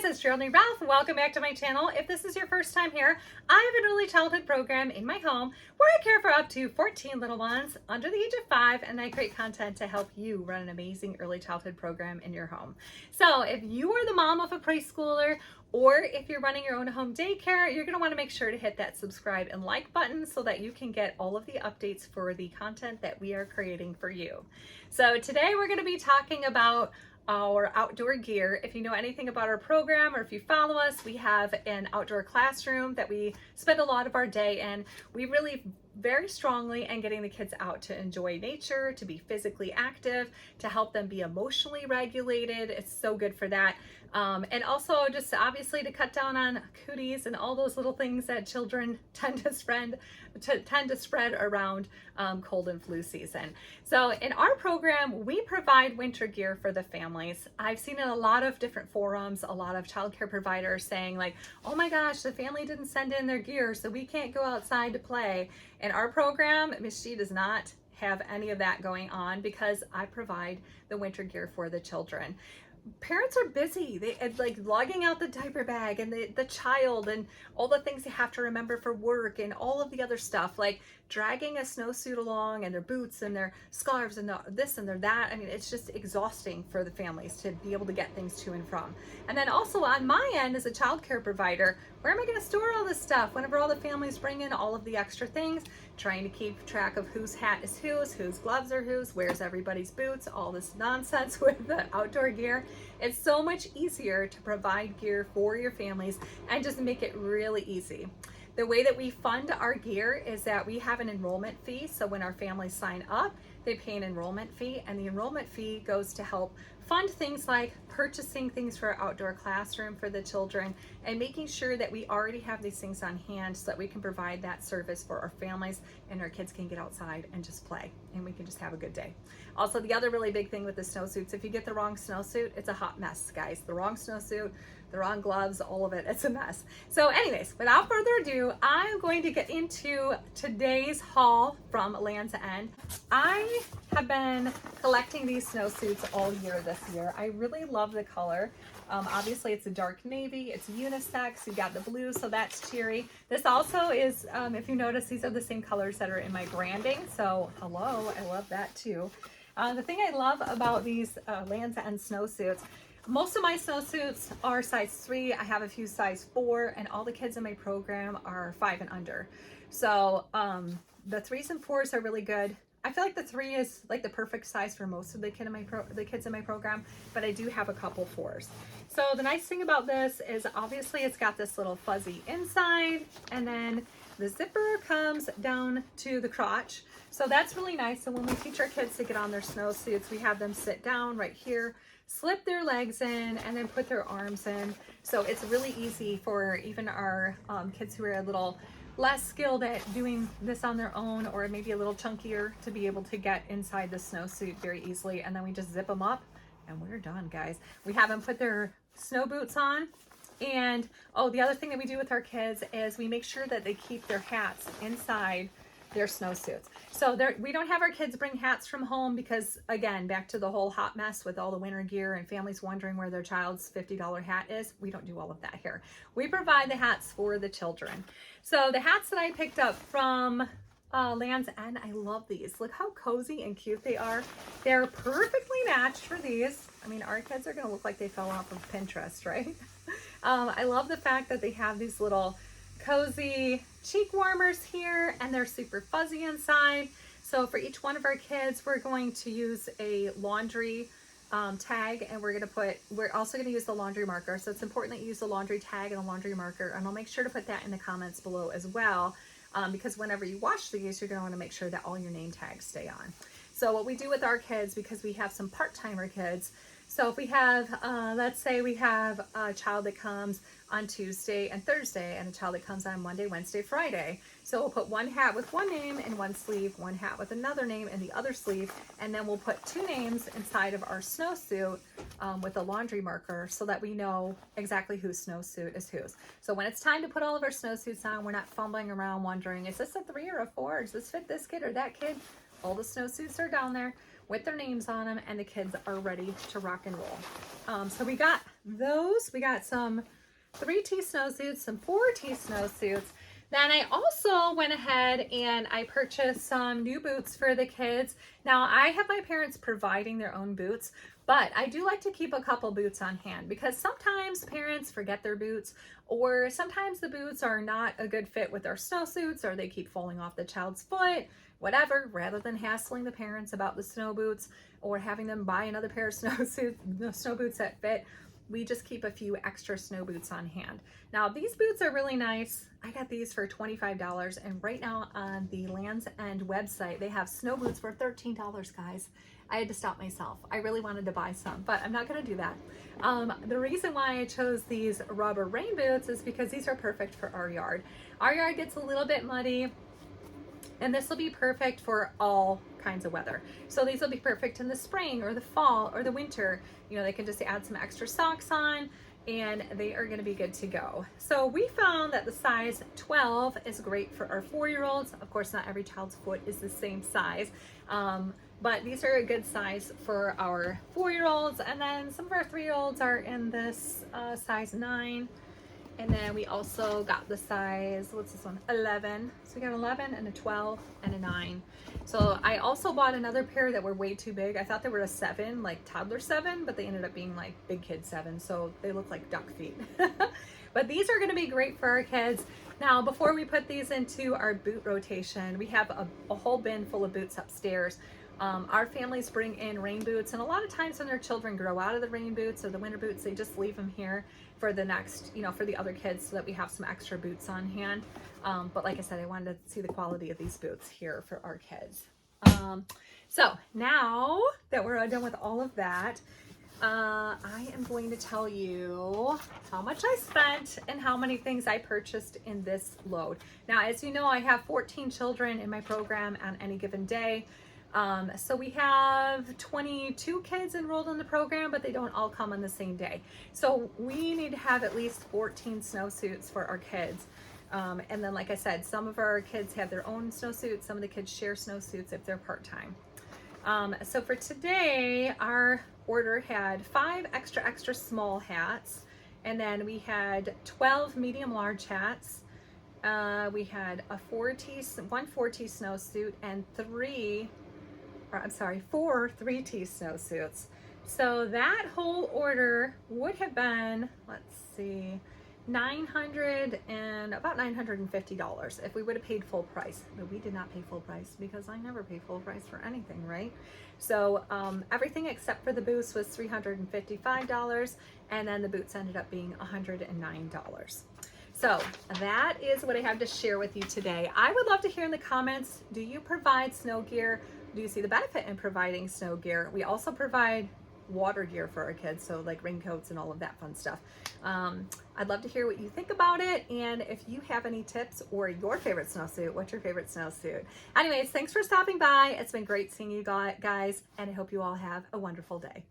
guys, it's Geraldine Ralph. Welcome back to my channel. If this is your first time here, I have an early childhood program in my home where I care for up to 14 little ones under the age of 5, and I create content to help you run an amazing early childhood program in your home. So if you are the mom of a preschooler, or if you're running your own home daycare, you're going to want to make sure to hit that subscribe and like button so that you can get all of the updates for the content that we are creating for you. So today we're going to be talking about our outdoor gear. If you know anything about our program, or if you follow us, we have an outdoor classroom that we spend a lot of our day in. We really very strongly in getting the kids out to enjoy nature, to be physically active, to help them be emotionally regulated. It's so good for that. And also just obviously to cut down on cooties and all those little things that children tend to spread around cold and flu season. So in our program, we provide winter gear for the families. I've seen in a lot of different forums, a lot of childcare providers saying like, oh my gosh, the family didn't send in their gear, so we can't go outside to play. In our program, Miss G does not have any of that going on because I provide the winter gear for the children. Parents are busy. They like logging out the diaper bag and the child and all the things they have to remember for work and all of the other stuff, like dragging a snowsuit along and their boots and their scarves and this and their that. I mean, it's just exhausting for the families to be able to get things to and from. And then also on my end as a child care provider, where am I going to store all this stuff whenever all the families bring in all of the extra things, trying to keep track of whose hat is whose gloves are whose, where's everybody's boots, all this nonsense with the outdoor gear. It's so much easier to provide gear for your families and just make it really easy. The way that we fund our gear is that we have an enrollment fee. So when our families sign up, they pay an enrollment fee, and the enrollment fee goes to help fund things like purchasing things for our outdoor classroom for the children and making sure that we already have these things on hand so that we can provide that service for our families and our kids can get outside and just play and we can just have a good day. Also, the other really big thing with the snowsuits, if you get the wrong snowsuit, it's a hot mess, guys. The wrong snowsuit, the wrong gloves, all of it, it's a mess. So anyways, without further ado, I'm going to get into today's haul from Land's End. I have been collecting these snowsuits all year this year. I really love the color. Obviously it's a dark navy, it's unisex, you got the blue, so that's cheery. This also is, if you notice, these are the same colors that are in my branding, so hello, I love that too. The thing I love about these Land's End snowsuits, most of my snowsuits are size 3. I have a few size 4, and all the kids in my program are 5 and under. So the 3s and 4s are really good. I feel like the 3 is like the perfect size for most of the kids in my program, but I do have a couple 4s. So the nice thing about this is obviously it's got this little fuzzy inside, and then the zipper comes down to the crotch. So that's really nice. So when we teach our kids to get on their snowsuits, we have them sit down right here, slip their legs in, and then put their arms in. So it's really easy for even our kids who are a little less skilled at doing this on their own, or maybe a little chunkier, to be able to get inside the snowsuit very easily. And then we just zip them up and we're done, guys. We have them put their snow boots on. And oh, the other thing that we do with our kids is we make sure that they keep their hats inside their snowsuits. So we don't have our kids bring hats from home because, again, back to the whole hot mess with all the winter gear and families wondering where their child's $50 hat is. We don't do all of that here. We provide the hats for the children. So the hats that I picked up from Land's End, I love these. Look how cozy and cute they are. They're perfectly matched for these. I mean, our kids are going to look like they fell off of Pinterest, right? I love the fact that they have these little cozy cheek warmers here, and they're super fuzzy inside. So for each one of our kids, we're going to use a laundry tag, and we're also going to use the laundry marker. So it's important that you use the laundry tag and the laundry marker, and I'll make sure to put that in the comments below as well, because whenever you wash these, you're going to want to make sure that all your name tags stay on. So what we do with our kids, because we have some part-timer kids, so if we have, let's say we have a child that comes on Tuesday and Thursday, and a child that comes on Monday, Wednesday, Friday. So we'll put one hat with one name in one sleeve, one hat with another name in the other sleeve, and then we'll put 2 names inside of our snowsuit with a laundry marker so that we know exactly whose snowsuit is whose. So when it's time to put all of our snowsuits on, we're not fumbling around wondering, is this a 3 or a 4? Does this fit this kid or that kid? All the snowsuits are down there. with their names on them, and the kids are ready to rock and roll. So we got those. We got some 3T snowsuits, some 4T snowsuits. Then I also went ahead and I purchased some new boots for the kids. Now I have my parents providing their own boots, but I do like to keep a couple boots on hand because sometimes parents forget their boots, or sometimes the boots are not a good fit with their snowsuits, or they keep falling off the child's foot, whatever. Rather than hassling the parents about the snow boots or having them buy another pair of snow boots that fit, we just keep a few extra snow boots on hand. Now these boots are really nice. I got these for $25, and right now on the Land's End website they have snow boots for $13, guys. I had to stop myself. I really wanted to buy some, but I'm not gonna do that. The reason why I chose these rubber rain boots is because these are perfect for our yard. Our yard gets a little bit muddy, and this will be perfect for all kinds of weather. So these will be perfect in the spring or the fall or the winter. You know, they can just add some extra socks on and they are gonna be good to go. So we found that the size 12 is great for our 4-year-olds. Of course, not every child's foot is the same size, but these are a good size for our 4-year-olds. And then some of our 3-year-olds are in this size 9. And then we also got the size, what's this one? 11. So we got 11 and a 12 and a 9. So I also bought another pair that were way too big. I thought they were a 7, like toddler 7, but they ended up being like big kid 7. So they look like duck feet. But these are gonna be great for our kids. Now, before we put these into our boot rotation, we have a whole bin full of boots upstairs. Our families bring in rain boots, and a lot of times when their children grow out of the rain boots or the winter boots, they just leave them here for the next, for the other kids, so that we have some extra boots on hand. But like I said, I wanted to see the quality of these boots here for our kids. So now that we're done with all of that, I am going to tell you how much I spent and how many things I purchased in this load. Now, as you know, I have 14 children in my program on any given day. So we have 22 kids enrolled in the program, but they don't all come on the same day. So we need to have at least 14 snowsuits for our kids. And then, like I said, some of our kids have their own snowsuits. Some of the kids share snowsuits if they're part-time. So for today, our order had 5 extra small hats. And then we had 12 medium large hats. We had one 4T snowsuit and 4 3T snowsuits. So that whole order would have been, let's see, about $950 if we would have paid full price. But we did not pay full price because I never pay full price for anything, right? So everything except for the boots was $355, and then the boots ended up being $109. So that is what I have to share with you today. I would love to hear in the comments, do you provide snow gear? Do you see the benefit in providing snow gear? We also provide water gear for our kids, so like raincoats and all of that fun stuff. I'd love to hear what you think about it, and if you have any tips or your favorite snowsuit. What's your favorite snowsuit? Anyways, thanks for stopping by. It's been great seeing you guys, and I hope you all have a wonderful day.